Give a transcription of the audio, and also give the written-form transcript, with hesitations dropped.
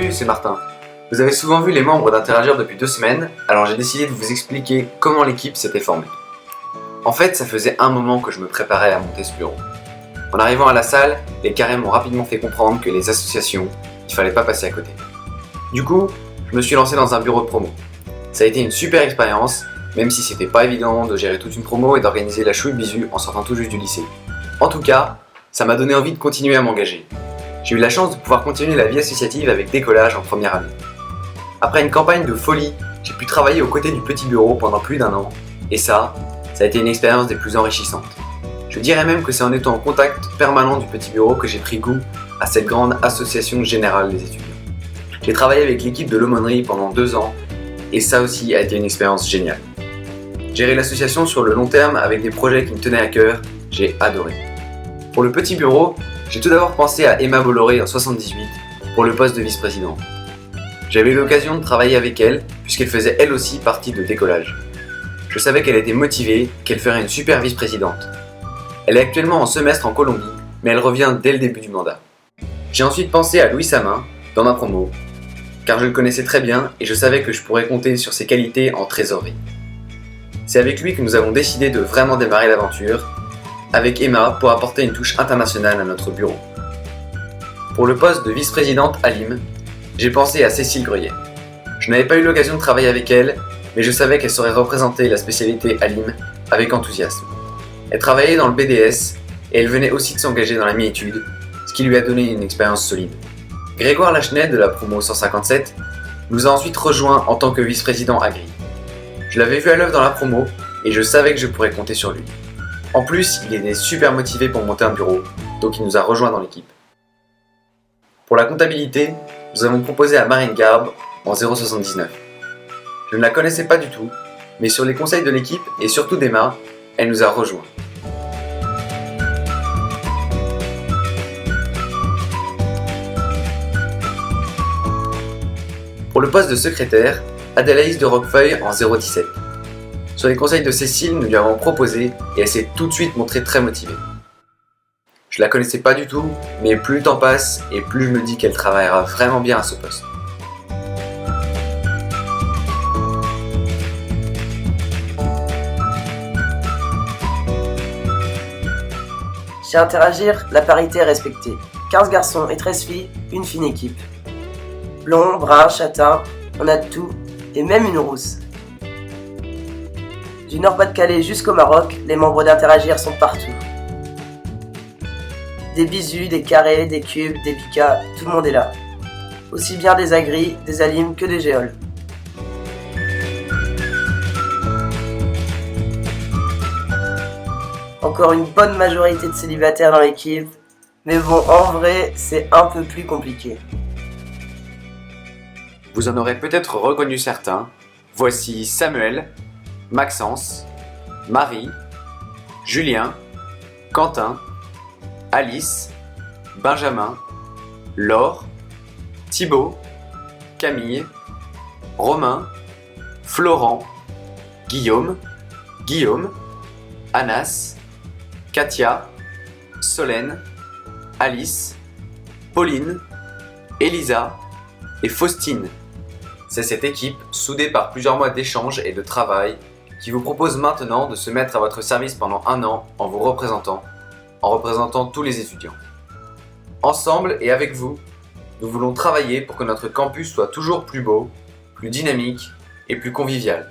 Salut, c'est Martin. Vous avez souvent vu les membres d'Interagir depuis 2 semaines, alors j'ai décidé de vous expliquer comment l'équipe s'était formée. En fait, ça faisait un moment que je me préparais à monter ce bureau. En arrivant à la salle, les carrés m'ont rapidement fait comprendre que les associations, il fallait pas passer à côté. Du coup, je me suis lancé dans un bureau de promo. Ça a été une super expérience, même si c'était pas évident de gérer toute une promo et d'organiser la chouille bisu en sortant tout juste du lycée. En tout cas, ça m'a donné envie de continuer à m'engager. J'ai eu la chance de pouvoir continuer la vie associative avec Décollage en première année. Après une campagne de folie, j'ai pu travailler aux côtés du petit bureau pendant plus d'1 an, et ça a été une expérience des plus enrichissantes. Je dirais même que c'est en étant en contact permanent du petit bureau que j'ai pris goût à cette grande association générale des étudiants. J'ai travaillé avec l'équipe de l'aumônerie pendant 2 ans, et ça aussi a été une expérience géniale. Gérer l'association sur le long terme avec des projets qui me tenaient à cœur, j'ai adoré. Pour le petit bureau, j'ai tout d'abord pensé à Emma Bolloré en 78 pour le poste de vice-présidente. J'avais eu l'occasion de travailler avec elle puisqu'elle faisait elle aussi partie de Décollage. Je savais qu'elle était motivée, qu'elle ferait une super vice-présidente. Elle est actuellement en semestre en Colombie, mais elle revient dès le début du mandat. J'ai ensuite pensé à Louis Samin, dans ma promo, car je le connaissais très bien et je savais que je pourrais compter sur ses qualités en trésorerie. C'est avec lui que nous avons décidé de vraiment démarrer l'aventure, avec Emma pour apporter une touche internationale à notre bureau. Pour le poste de vice-présidente à Lim, j'ai pensé à Cécile Greuillet. Je n'avais pas eu l'occasion de travailler avec elle, mais je savais qu'elle saurait représenter la spécialité à Lim avec enthousiasme. Elle travaillait dans le BDS et elle venait aussi de s'engager dans la mi-étude, ce qui lui a donné une expérience solide. Grégoire Lachenet de la promo 157 nous a ensuite rejoints en tant que vice-président agri. Je l'avais vu à l'œuvre dans la promo et je savais que je pourrais compter sur lui. En plus, il était super motivé pour monter un bureau, donc il nous a rejoints dans l'équipe. Pour la comptabilité, nous avons proposé à Marine Garbe en 079. Je ne la connaissais pas du tout, mais sur les conseils de l'équipe et surtout d'Emma, elle nous a rejoints. Pour le poste de secrétaire, Adélaïse de Roquefeuille en 017. Sur les conseils de Cécile, nous lui avons proposé et elle s'est tout de suite montrée très motivée. Je la connaissais pas du tout, mais plus le temps passe et plus je me dis qu'elle travaillera vraiment bien à ce poste. Chez Interagir, la parité est respectée. 15 garçons et 13 filles, une fine équipe. Blond, brun, châtain, on a de tout, et même une rousse. Du Nord-Pas-de-Calais jusqu'au Maroc, les membres d'Interagir sont partout. Des bisus, des carrés, des cubes, des picas, tout le monde est là. Aussi bien des agris, des alimes que des géoles. Encore une bonne majorité de célibataires dans l'équipe, mais bon, en vrai, c'est un peu plus compliqué. Vous en aurez peut-être reconnu certains. Voici Samuel, Maxence, Marie, Julien, Quentin, Alice, Benjamin, Laure, Thibaut, Camille, Romain, Florent, Guillaume, Anas, Katia, Solène, Alice, Pauline, Elisa et Faustine. C'est cette équipe, soudée par plusieurs mois d'échanges et de travail, qui vous propose maintenant de se mettre à votre service pendant 1 an en vous représentant, en représentant tous les étudiants. Ensemble et avec vous, nous voulons travailler pour que notre campus soit toujours plus beau, plus dynamique et plus convivial.